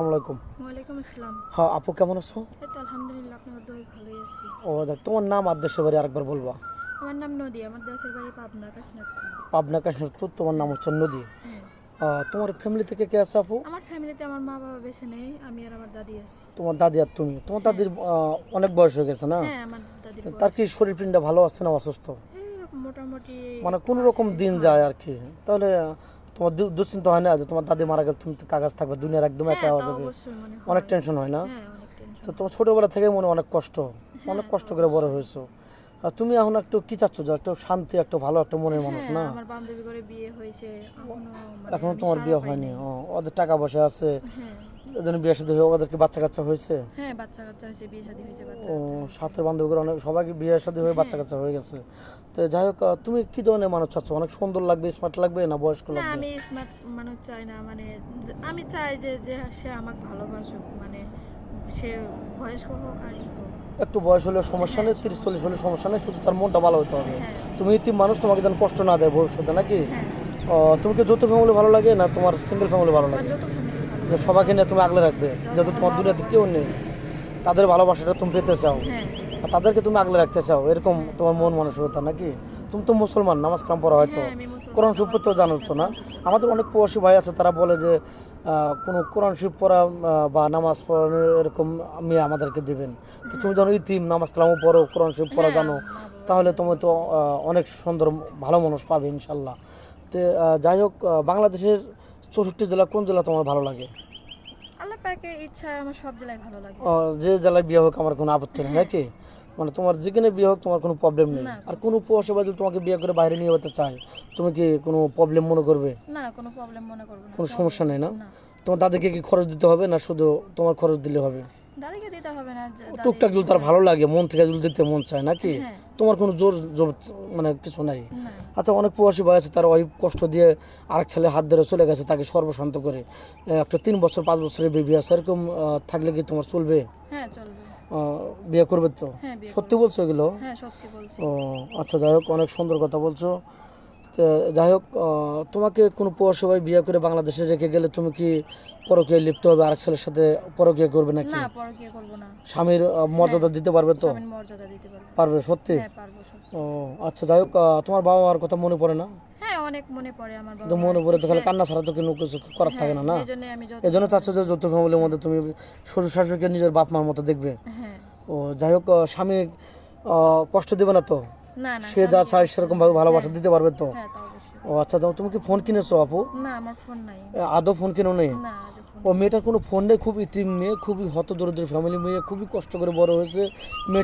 আসসালামাইকুম। ওয়ালাইকুম আসসালাম। হ্যাঁ আপু, কেমন আছো? এই তো আলহামদুলিল্লাহ, আপনার দোয়ায় ভালোই আছি। ও দেখ, তোমার নাম আর দেশের বাড়ি আরেকবার বলবা। আমার নাম নদী, আমার দেশের বাড়ি পাবনা কাশীনাথপুর। পাবনা কাশীনাথপুর, তোমার নাম হ্যাঁ। হচ্ছে নদী। হ্যাঁ, তোমার ফ্যামিলি থেকে কে আছে আপু? আমার ফ্যামিলিতে আমার মা বাবা বেছে নেই, আমি আর আমার দাদি আছি। তোমার দাদি আর তুমি। তোমার হ্যাঁ। দাদির অনেক বয়স হয়ে গেছে না? হ্যাঁ, আমার দাদির তার বয়স কি শরীর পিন্ডা ভালো আছে না অসুস্থ? এই মোটামুটি মানে কোনো আছে। রকম দিন হ্যাঁ। যায় আর কি। তাহলে তোমার দুশ্চিন্তা হয় না যে তোমার দাদি মারা গেলে তুমি তো কাগজ থাকবে, দুনিয়ার একদম একা হ্যাঁ, হওয়া তা যাবে? অবশ্যই মনে অনেক হয়। টেনশন হয় না? হ্যাঁ, অনেক টেনশন তো হয়। তোমার ছোটোবেলা থেকে মনে হয় অনেক কষ্ট, অনেক হ্যাঁ, তা কষ্ট করে বড় হয়েছো। আর তুমি এখন একটু কি চাচ্ছ, যে একটু শান্তি, একটু ভালো একটা মনের মানুষ হ্যাঁ, না? আমার বান্ধবী করে বিয়ে হয়েছে, এখনো এখনো আমি তোমার সাড়া বিয়ে পাই হয়নি? নাই। ওদের টাকা পয়সা আছে, হ্যাঁ। এজন্য বিয়ে শাদী হয়ে ওদেরকে বাচ্চা কাচ্চা হয়েছে? হ্যাঁ, বাচ্চা কাচ্চা হয়েছে, বিয়ে শাদী হয়েছে, বাচ্চা ও, কাচ্চা হয়েছে। সাথের বান্ধবীর অনেক সবাইকে বিয়ে শাদী হয়ে বাচ্চা হ্যাঁ। কাচ্চা হয়ে গেছে। তো যাই হোক, তুমি কি ধরনের মানুষ চাচ্ছ? অনেক সুন্দর লাগবে, স্মার্ট লাগবে, না বয়স্ক না, লাগবে? আমি স্মার্ট মানুষ চাই না, মানে আমি চাই যে যে সে আমাকে ভালোবাসুক, মানে সে বয়স্ক হোক আর ই হোক। একটু বয়স হলে সমস্যা হ্যাঁ, নেই, 30-40 হলে সমস্যা নেই, শুধু তার মনটা ভালো হতে হবে। হ্যাঁ। তুমি ইতিম মানুষ, তোমাকে যেন কষ্ট না দেয় ভবিষ্যতে, নাকি? হ্যাঁ, তুমি কি যৌথ ফ্যামিলি ভালো লাগে, না তোমার সিঙ্গেল ফ্যামিলি ভালো আমার লাগে? যত ফ্যামিলি ভালো যে লাগে। সবাইকে নিয়ে তুমি আগলে রাখবে, যত যেহেতু আমার তোমার মা দুনিয়াতে বাবা কেউ বেঁচে নেই, নেই। তাদের ভালোবাসাটা তুমি পেতে চাও, হ্যাঁ। আর তাদেরকে তুমি আগলে রাখতে চাও, এরকম হ্যাঁ। তোমার মন মানসিকতা, নাকি? তুমি তো মুসলমান, নামাজ কালাম পড়া হয়তো, হ্যাঁ, আমি মুসলমান, কোরআন শরীফ নামাজ পড়তেও পড়ি। জানো হ্যাঁ, তো না? কোরআন শরীফ পড়ি। আমাদের অনেক প্রবাসী ভাই আছে, তারা বলে যে কোনো কোরআন শরীফ পড়া বা নামাজ পড়ানোর এরকম আমি আমাদেরকে দিবেন। তো তুমি যখন ইতিম, নামাজ কালামও পড়ো, কোরআন শরীফ পড়া হ্যাঁ, জানো, মা বাবা তাহলে বেঁচে তুমি আছে। তো অনেক সুন্দর ভালো মানুষ পাবে ইনশাল্লাহ। তো যাই হোক, বাংলাদেশের 64 জেলা কোন জেলা তোমার ভালো লাগে? আল্লাহ পাকের ইচ্ছায় আমার সব জেলায় ভালো লাগে। যে জেলায় বিয়ে হোক আমার কোনো আপত্তি নেই, হ্যাঁ। নাকি? মানে তোমার যেখানে বিয়ে হোক তোমার কোনো প্রবলেম নেই। না, আর কোনো প্রবাসী যদি তোমাকে বিয়ে করে বাইরে নিয়ে যেতে চায়, তুমি কি কোনো প্রবলেম মনে করবে? না, কোনো প্রবলেম মনে করবো না, কোনো চলবে। সমস্যা নেই না? না, তোমার দাদিকে কি খরচ দিতে হবে, না শুধু তোমার খরচ দিলে হবে? দাদিকে দিতে হবে না, দাদি। টুকটাক যদি তার ভালো লাগে, মন থেকে যদি দিতে মন চায়, নাকি? হ্যাঁ। তোমার কোনো জোর জোর মানে কিছু নাই? না। আচ্ছা, অনেক প্রবাসী ভাই আছে, তার ওয়াইফ কষ্ট দিয়ে আরেক ছেলে হাত ধরে চলে গেছে, তাকে সর্বশান্ত করে একটা 3 বছর 5 বছরের বেবি আছে, এরকম থাকলে কি তোমার চলবে? হ্যাঁ, চলবে। বিয়ে করবে তো? হ্যাঁ, বিয়ে সত্যি করবো। বলছো এগুলো? হ্যাঁ, সত্যি বলছি। ও, আচ্ছা, যাই হোক, অনেক সুন্দর কথা বলছো। তো যাই হোক, তোমাকে কোনো প্রবাসী ভাই বিয়ে করে বাংলাদেশে রেখে গেলে তুমি কি পরকীয়ায় লিপ্ত হবে, আরেক ছেলের সাথে পরকীয়া করবে নাকি? না, পরকীয়া করবো না। স্বামীর মর্যাদা দিতে পারবে তো? স্বামীর মর্যাদা দিতে পারবো। পারবে সত্যি? হ্যাঁ, পারবো সত্যি। ও, আচ্ছা, যাই হোক, তোমার বাবা মার কথা মনে পড়ে না? হ্যাঁ, অনেক মনে পড়ে আমার বাবা কিন্তু মনে পড়ে তো খালি সে। কান্না ছাড়া তো কোনো কিছু করার থাকে না, না? এই জন্য আমি যত। এই জন্য চাচ্ছ যে যৌথ ফ্যামিলির মধ্যে তুমি শ্বশুর শাশুড়িকে নিজের বাপ মার মতো দেখবে। হ্যাঁ। ও, যাই হোক, স্বামী কষ্ট দেবে না তো? না, না, সে যা চায় সেরকম ভাবে ভালোবাসা হ্যাঁ। দিতে পারবে তো? হ্যাঁ, তা অবশ্যই। ও, আচ্ছা, যাও, তুমি কি ফোন কিনেছো আপু? না, আমার ফোন নাই। আদৌ ফোন কিনো নেই? না, আজও ফোন। ও, মেয়েটার কোনো ফোন নেই, খুব ইতিম মেয়ে, খুবই হতদরিদ্র ফ্যামিলি মেয়ে, খুবই কষ্ট করে বড় হয়েছে মেয়ে।